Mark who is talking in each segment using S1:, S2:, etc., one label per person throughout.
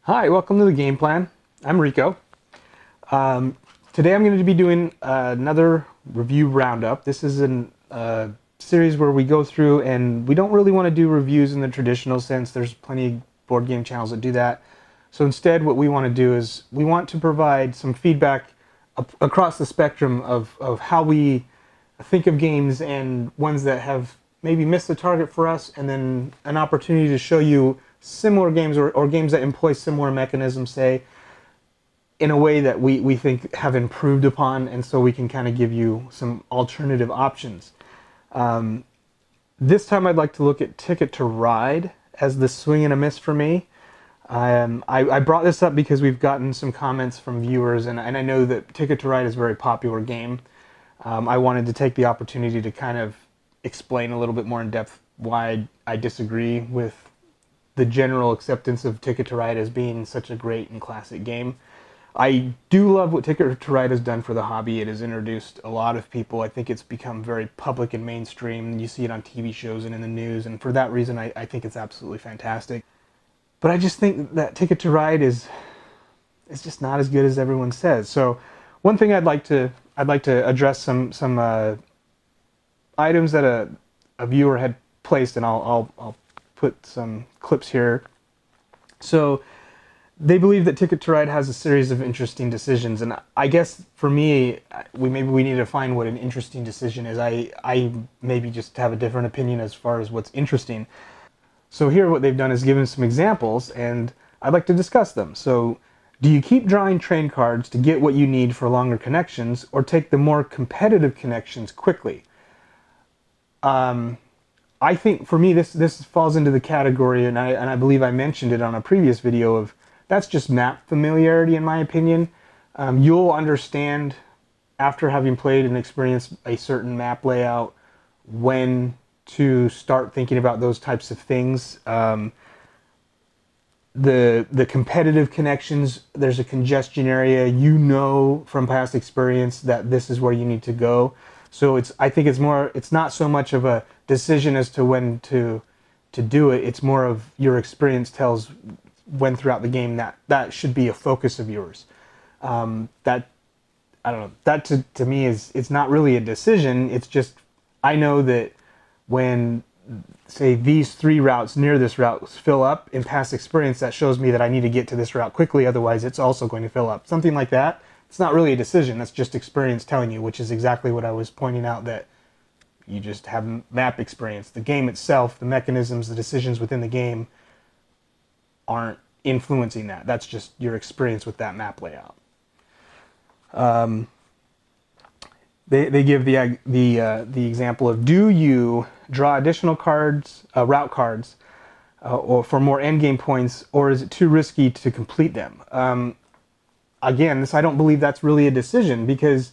S1: Hi, welcome to the game plan. I'm Rico. Today I'm going to be doing another review roundup. This is a series where we go through and we don't really want to do reviews in the traditional sense. There's plenty of board game channels that do that. So instead what we want to do is we want to provide some feedback across the spectrum of how we think of games and ones that have maybe missed the target for us, and then an opportunity to show you similar games or games that employ similar mechanisms, say, in a way that we think have improved upon, and so we can kind of give you some alternative options. This time I'd like to look at Ticket to Ride as the swing and a miss for me. I brought this up because we've gotten some comments from viewers, and I know that Ticket to Ride is a very popular game. I wanted to take the opportunity to kind of explain a little bit more in depth why I disagree with the general acceptance of Ticket to Ride as being such a great and classic game. I do love what Ticket to Ride has done for the hobby. It has introduced a lot of people. I think it's become very public and mainstream. You see it on TV shows and in the news, and for that reason I think it's absolutely fantastic. But I just think that Ticket to Ride is just not as good as everyone says. So one thing I'd like to address some items that a viewer had placed, and I'll put some clips here. So they believe that Ticket to Ride has a series of interesting decisions, and I guess for me, maybe we need to find what an interesting decision is. I maybe just have a different opinion as far as what's interesting. So here what they've done is given some examples, and I'd like to discuss them. So, do you keep drawing train cards to get what you need for longer connections, or take the more competitive connections quickly? I think for me this falls into the category, and I believe I mentioned it on a previous video, of that's just map familiarity in my opinion. You'll understand after having played and experienced a certain map layout when to start thinking about those types of things. The competitive connections, there's a congestion area, you know from past experience that this is where you need to go. So I think it's not so much of a decision as to when to do it. It's more of your experience tells when throughout the game that should be a focus of yours. That, I don't know, that to me it's not really a decision. It's just, I know that when, say, these three routes near this route fill up in past experience, that shows me that I need to get to this route quickly, otherwise it's also going to fill up. Something like that. It's not really a decision, that's just experience telling you, which is exactly what I was pointing out, that you just have map experience. The game itself, the mechanisms, the decisions within the game aren't influencing that. That's just your experience with that map layout. They give the example of, do you draw additional cards, route cards, or for more endgame points, or is it too risky to complete them? Again, I don't believe that's really a decision, because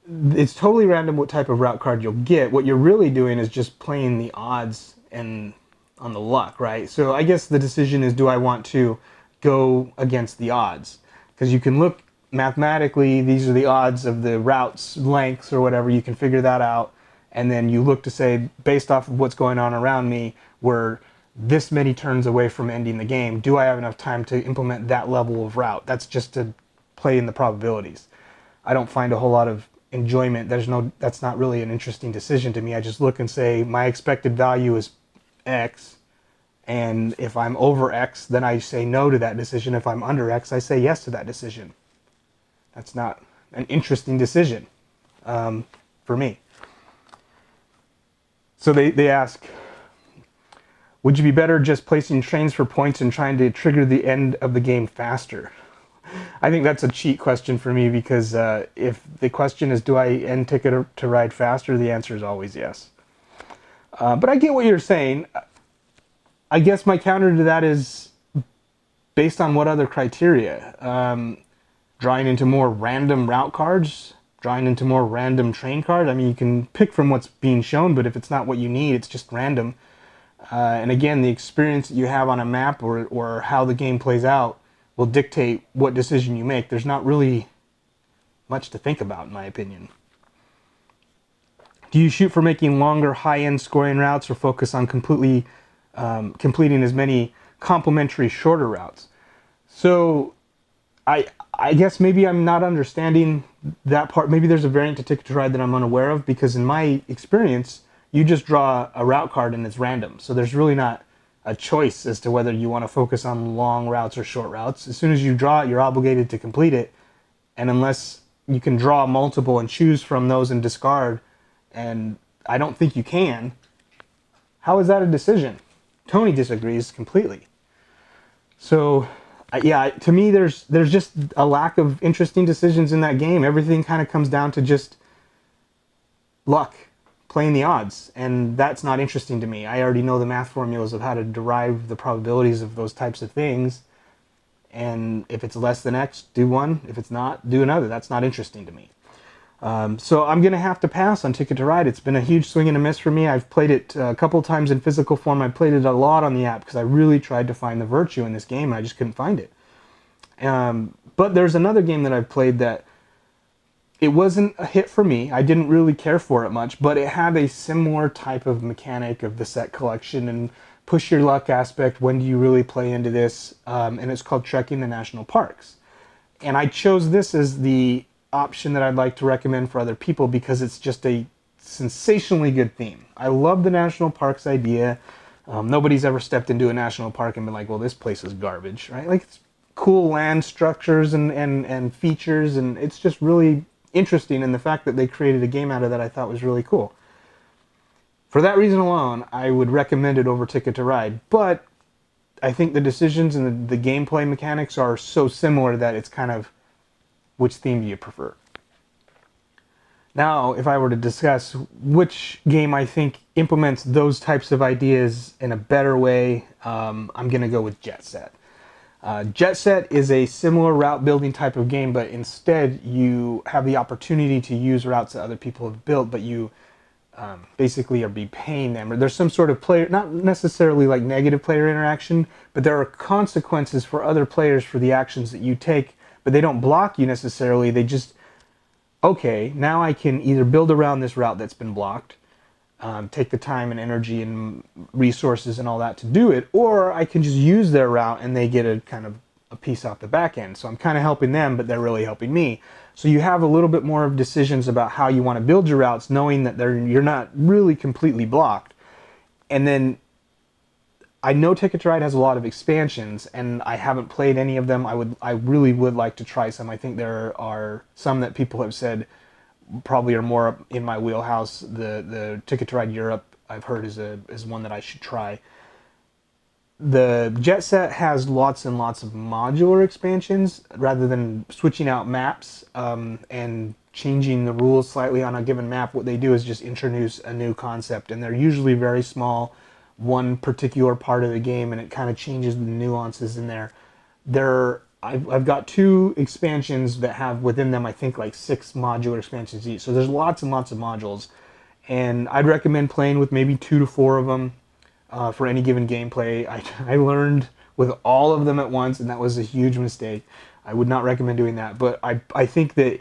S1: it's totally random what type of route card you'll get. What you're really doing is just playing the odds and on the luck, right? So I guess the decision is, do I want to go against the odds? Because you can look mathematically, these are the odds of the route's lengths or whatever, you can figure that out, and then you look to say, based off of what's going on around me, we're this many turns away from ending the game, do I have enough time to implement that level of route? That's just to play in the probabilities. I don't find a whole lot of enjoyment. That's not really an interesting decision to me. I just look and say, my expected value is X, and if I'm over X, then I say no to that decision. If I'm under X, I say yes to that decision. That's not an interesting decision for me. So they ask, would you be better just placing trains for points and trying to trigger the end of the game faster? I think that's a cheat question for me, because if the question is, do I end Ticket to Ride faster, the answer is always yes. But I get what you're saying. I guess my counter to that is, based on what other criteria? Drawing into more random route cards? Drawing into more random train cards? I mean, you can pick from what's being shown, but if it's not what you need, it's just random. And again, the experience that you have on a map or how the game plays out will dictate what decision you make. There's not really much to think about, in my opinion. Do you shoot for making longer, high-end scoring routes, or focus on completing as many complementary shorter routes? So I guess maybe I'm not understanding that part. Maybe there's a variant to Ticket to Ride that I'm unaware of, because in my experience, you just draw a route card and it's random. So there's really not a choice as to whether you want to focus on long routes or short routes. As soon as you draw it, you're obligated to complete it. And unless you can draw multiple and choose from those and discard, and I don't think you can, how is that a decision? Tony disagrees completely. So, yeah, to me, there's just a lack of interesting decisions in that game. Everything kind of comes down to just luck, playing the odds, and that's not interesting to me. I already know the math formulas of how to derive the probabilities of those types of things, and if it's less than X, do one. If it's not, do another. That's not interesting to me. So I'm going to have to pass on Ticket to Ride. It's been a huge swing and a miss for me. I've played it a couple times in physical form. I played it a lot on the app because I really tried to find the virtue in this game, and I just couldn't find it. But there's another game that I've played that it wasn't a hit for me. I didn't really care for it much, but it had a similar type of mechanic of the set collection and push your luck aspect. When do you really play into this? And it's called Trekking the National Parks. And I chose this as the option that I'd like to recommend for other people because it's just a sensationally good theme. I love the national parks idea. Nobody's ever stepped into a national park and been like, well, this place is garbage, right? Like, it's cool land structures and features, and it's just really interesting. And the fact that they created a game out of that I thought was really cool. For that reason alone, I would recommend it over Ticket to Ride. But I think the decisions and the gameplay mechanics are so similar that it's kind of, which theme do you prefer? Now, if I were to discuss which game I think implements those types of ideas in a better way, I'm going to go with Jet Set. Jet Set is a similar route building type of game, but instead you have the opportunity to use routes that other people have built, but you basically are be paying them. Or there's some sort of player, not necessarily like negative player interaction, but there are consequences for other players for the actions that you take, but they don't block you necessarily. They just, okay, now I can either build around this route that's been blocked, take the time and energy and resources and all that to do it, or I can just use their route and they get a kind of a piece off the back end. So I'm kind of helping them, but they're really helping me. So you have a little bit more of decisions about how you want to build your routes, knowing that you're not really completely blocked. And then I know Ticket to Ride has a lot of expansions, and I haven't played any of them. I really would like to try some. I think there are some that people have said probably are more up in my wheelhouse. The Ticket to Ride Europe, I've heard, is one that I should try. The Jet Set has lots and lots of modular expansions rather than switching out maps and changing the rules slightly on a given map. What they do is just introduce a new concept, and they're usually very small, one particular part of the game, and it kind of changes the nuances in there. I've got 2 expansions that have within them, I think, like 6 modular expansions each. So there's lots and lots of modules, and I'd recommend playing with maybe 2 to 4 of them for any given gameplay. I learned with all of them at once, and that was a huge mistake. I would not recommend doing that, but I think that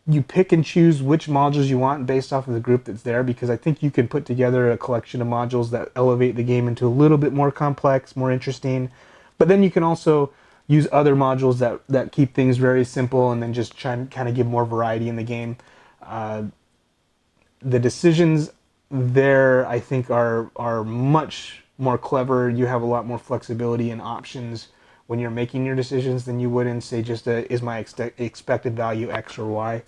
S1: you pick and choose which modules you want based off of the group that's there, because I think you can put together a collection of modules that elevate the game into a little bit more complex, more interesting. But then you can also use other modules that keep things very simple and then just try and kind of give more variety in the game. The decisions there, I think, are much more clever. You have a lot more flexibility and options when you're making your decisions than you would in, say, just is my expected value X or Y.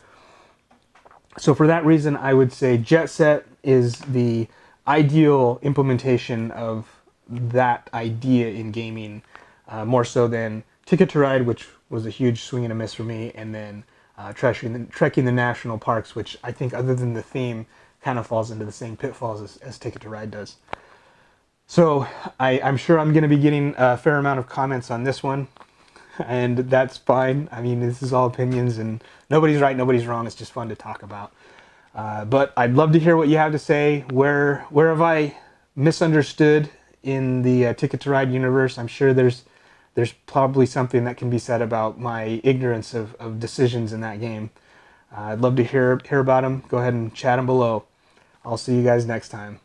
S1: So for that reason, I would say Jet Set is the ideal implementation of that idea in gaming, more so than Ticket to Ride, which was a huge swing and a miss for me, and then Trekking the National Parks, which I think, other than the theme, kind of falls into the same pitfalls as Ticket to Ride does. So I'm sure I'm going to be getting a fair amount of comments on this one, and that's fine. I mean, this is all opinions, and nobody's right, nobody's wrong. It's just fun to talk about. But I'd love to hear what you have to say. Where have I misunderstood in the Ticket to Ride universe? I'm sure there's probably something that can be said about my ignorance of decisions in that game. I'd love to hear about them. Go ahead and chat them below. I'll see you guys next time.